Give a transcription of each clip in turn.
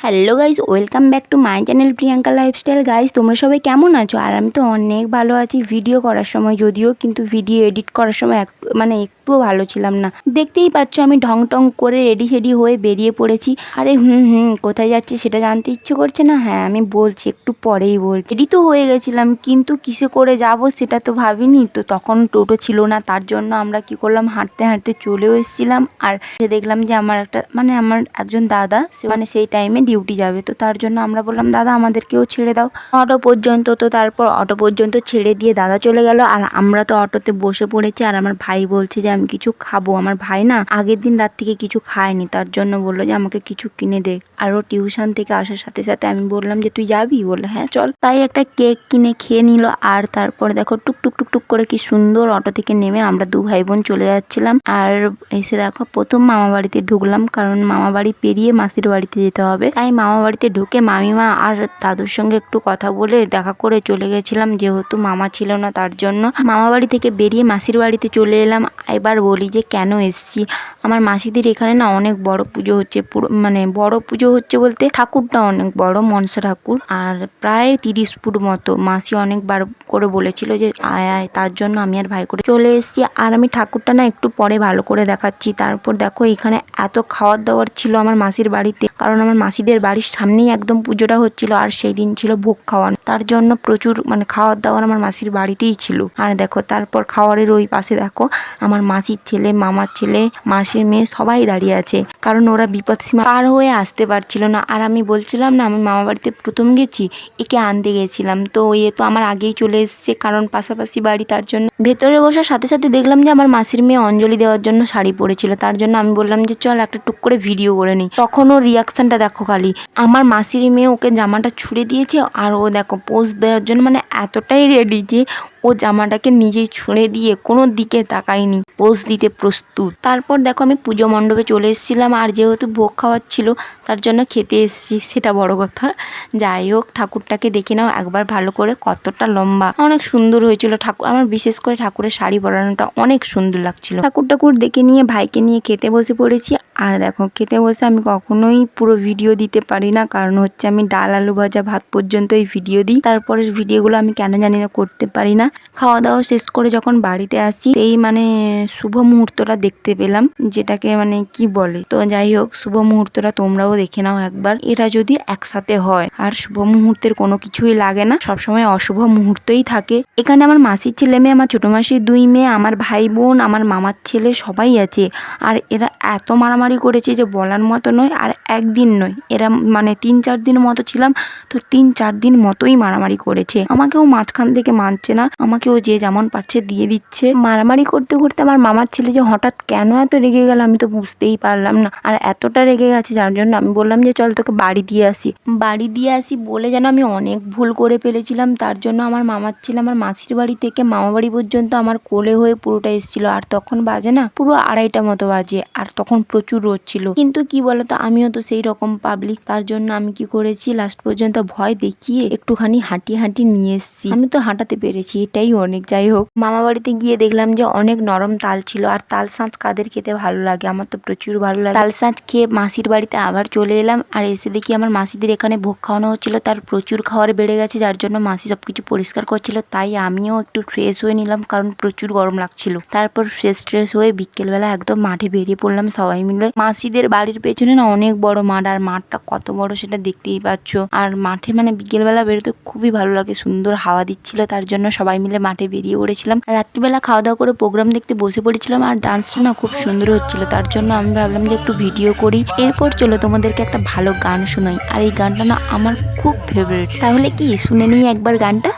Hello guys, welcome back to my channel Priyanka lifestyle. Guys তোমরা সবাই কেমন আছো? আর আমি তো অনেক ভালো আছি। ভিডিও করার সময় যদিও, কিন্তু ভিডিও এডিট করার সময় একটুও ভালো ছিলাম না। দেখতেই পাচ্ছ আমি ঢং টং করে রেডি সেডি হয়ে বেরিয়ে পড়েছি। আরে কোথায় যাচ্ছি সেটা জানতে ইচ্ছে করছে না? হ্যাঁ, আমি বলছি, একটু পরেই বলছি। রেডি তো হয়ে গেছিলাম, কিন্তু কিসে করে যাব সেটা তো ভাবিনি। তো তখন টোটো ছিল না, তার জন্য আমরা কি করলাম, হাঁটতে হাঁটতে চলেও এসেছিলাম। আর দেখলাম যে আমার একজন দাদা সেই টাইমে ডিউটি যাবে, তো তার জন্য আমরা বললাম দাদা আমাদেরকেও ছেড়ে দাও অটো পর্যন্ত। তো তারপর অটো পর্যন্ত ছেড়ে দিয়ে দাদা চলে গেল, আর আমরা তো অটোতে বসে পড়েছি। আর আমার ভাই বলছে যে আমি কিছু খাবো। আমার ভাই না আগের দিন রাত থেকে কিছু খায়নি, তার জন্য বললো যে আমাকে কিছু কিনে দে। আর ও টিউশন থেকে আসার সাথে সাথে আমি বললাম যে তুই যাবি? বললো হ্যাঁ চল। তাই একটা কেক কিনে খেয়ে নিল। আর তারপরে দেখো টুক টুক টুক টুক করে কি সুন্দর অটো থেকে নেমে আমরা দু ভাই বোন চলে যাচ্ছিলাম। আর এসে দেখো প্রথম মামা বাড়িতে ঢুকলাম, কারণ মামা বাড়ি পেরিয়ে মাসির বাড়িতে যেতে হবে। তাই মামা বাড়িতে ঢুকে মামিমা আর দাদুর সঙ্গে একটু কথা বলে দেখা করে চলে গেছিলাম, যেহেতু মামা ছিল না তার জন্য। মামা বাড়ি থেকে বেরিয়ে মাসির বাড়িতে চলে এলাম। এবার বলি যে কেন এসছি। আমার মাসিদের এখানে না অনেক বড় পুজো হচ্ছে, পুরো বড় পুজো হচ্ছে বলতে ঠাকুরটা অনেক বড়, মনসা ঠাকুর, আর প্রায় 30 ফুট মতো। মাসি অনেকবার করে বলেছিল যে আয় আয়, তার জন্য আমি আর ভাই করে চলে এসেছি। আর আমি ঠাকুরটা না একটু পরে ভালো করে দেখাচ্ছি। তারপর দেখো এখানে এত খাওয়ার দাওয়ার ছিল আমার মাসির বাড়িতে, কারণ আমার মাসিদের বাড়ির সামনেই একদম পুজোটা হচ্ছিল। আর সেই দিন ছিল ভোগ খাওয়ানো, তার জন্য প্রচুর খাওয়ার দাওয়ার আমার মাসির বাড়িতেই ছিল। আর দেখো তারপর খাওয়ারের ওই পাশে দেখো আমার মাসির ছেলে, মামার ছেলে, মাসির মেয়ে সবাই দাঁড়িয়ে আছে, কারণ ওরা বিপদ সীমা পার হয়ে আসতে পারছিল না। আর আমি বলছিলাম না আমি মামা বাড়িতে প্রথম গেছি, একে আনতে গেছিলাম, তো তো আমার আগেই চলে এসছে, কারণ পাশাপাশি বাড়ি, তার জন্য। ভেতরে বসার সাথে সাথে দেখলাম যে আমার মাসির মেয়ে অঞ্জলি দেওয়ার জন্য শাড়ি পরেছিল, তার জন্য আমি বললাম যে চল একটা টুক করে ভিডিও করে নিই। তখন ওর রিয়াকশনটা দেখো খালি, আমার মাসির মেয়ে ওকে জামাটা ছুঁড়ে দিয়েছে, আর ও দেখো পোজ দেওয়ার জন্য এতটাই রেডি যে ও জামাটাকে নিজেই ছুঁড়ে দিয়ে কোনো দিকে তাকায়নি, পোজ দিতে প্রস্তুত। তারপর দেখো আমি পুজো মণ্ডপে চলে এসেছিলাম, আর যেহেতু ভোগ খাওয়ার ছিল তার জন্য খেতে এসেছি, সেটা বড় কথা। যাই হোক, ঠাকুরটাকে দেখে নাও একবার ভালো করে, কতটা লম্বা, অনেক সুন্দর হয়েছিল ঠাকুর। আমার বিশেষ করে ঠাকুরের শাড়ি পরানোটা অনেক সুন্দর লাগছিল। ঠাকুর দেখে নিয়ে ভাইকে নিয়ে খেতে বসে পড়েছি। আর দেখো খেতে বসে আমি কখনোই পুরো ভিডিও দিতে পারি না, কারণ হচ্ছে আমি ডাল আলু ভাজা ভাত পর্যন্ত এই ভিডিও দিই, তারপরের ভিডিওগুলো আমি কেন জানি না করতে পারি না। খাওয়া দাওয়া শেষ করে যখন বাড়িতে আসি, এই শুভ মুহূর্তটা দেখতে পেলাম, যেটাকে কি বলে। তো যাই হোক, শুভ মুহূর্তটা তোমরাও দেখে নাও একবার, এটা যদি একসাথে হয়। আর শুভ মুহূর্তের কোনো কিছুই লাগে না, সবসময় অশুভ মুহূর্তই থাকে। এখানে আমার মাসির ছেলে মেয়ে, আমার ছোট মাসির 2 মেয়ে, আমার ভাই বোন, আমার মামার ছেলে সবাই আছে। আর এরা এত মারামারি করেছে যে বলার মতো নয়। আর একদিন নয়, এরা 3-4 দিন মতো ছিলাম, তো 3-4 দিন মতোই মারামারি করেছে। আমাকেও মাঝখান থেকে মানছে না, আমাকেও যে যেমন পারছে দিয়ে দিচ্ছে। মারামারি করতে করতে আমার মামার ছেলে যে হঠাৎ কেন এত রেগে গেল আমি তো বুঝতেই পারলাম না। আর এতটা রেগে গেছে, যার জন্য আমি বললাম যে চল তোকে বাড়ি দিয়ে আসি বলে যেন আমি অনেক ভুল করে ফেলেছিলাম। তার জন্য আমার মামার ছেলে আমার মাসির বাড়ি থেকে মামা বাড়ি পর্যন্ত আমার কোলে হয়ে পুরোটা এসেছিল। আর তখন বাজে না পুরো 2:30 মতো বাজে, আর তখন প্রচুর রোদ ছিল। কিন্তু কি বলতো, আমিও তো সেই রকম পাবলিক, তার জন্য আমি কি করেছি, লাস্ট পর্যন্ত ভয় দেখিয়ে একটুখানি হাঁটি নিয়ে এসেছি। আমি তো হাঁটাতে পেরেছি, এটাই অনেক। যাই হোক, মামা বাড়িতে গিয়ে দেখলাম যে অনেক নরম তাল ছিল। আর তাল শাঁস কাদের খেতে ভালো লাগে, আমার তো প্রচুর ভালো লাগে। তাল শাঁস খেয়ে মাসির বাড়িতে আবার চলে এলাম। আর এসে দেখি আমার মাসিদের এখানে ভোগ খাওয়ানো হচ্ছিল, তার প্রচুর খাবার বেড়ে গেছে, যার জন্য মাসি সবকিছু পরিষ্কার করছিল। তাই আমিও একটু ফ্রেশ হয়ে নিলাম, কারণ প্রচুর গরম লাগছিল। তারপর ফ্রেশ হয়ে বিকেলবেলা একদম মাঠে বেরিয়ে পড়লাম সবাই মিলে। মাসিদের বাড়ির পেছনে না অনেক বড় মাঠ, আর মাঠটা কত বড় সেটা দেখতেই পাচ্ছ। আর মাঠে বিকেলবেলা বেরোতে খুবই ভালো লাগে, সুন্দর হাওয়া দিচ্ছিল, তার জন্য সবাই মিলে মাঠে বেরিয়ে পড়েছিলাম। রাত্রিবেলা খাওয়া দাওয়া করে প্রোগ্রাম দেখতে বসে পড়েছিলাম। আর ডান্সটা না খুব সুন্দর হচ্ছিল, তার জন্য আমি ভাবলাম যে একটু ভিডিও করি। এরপর চলো তোমাদেরকে একটা ভালো গান শোনাই, আর এই গানটা না আমার খুব ফেভারিট। তাহলে কি শুনে নিই একবার গানটা।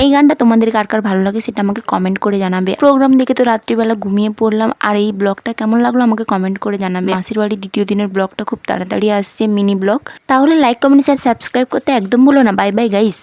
এই গানটা তোমাদের কার কার ভালো লাগে সেটা আমাকে কমেন্ট করে জানাবে। প্রোগ্রাম দেখে তো রাত্রিবেলা ঘুমিয়ে পড়লাম। আর এই ব্লগটা কেমন লাগলো আমাকে কমেন্ট করে জানাবে। মাসির বাড়ির দ্বিতীয় দিনের ব্লগটা খুব তাড়াতাড়ি আসছে, মিনি ব্লগ। তাহলে লাইক, কমেন্ট, শেয়ার, সাবস্ক্রাইব করতে একদম ভুলো না। Bye bye guys.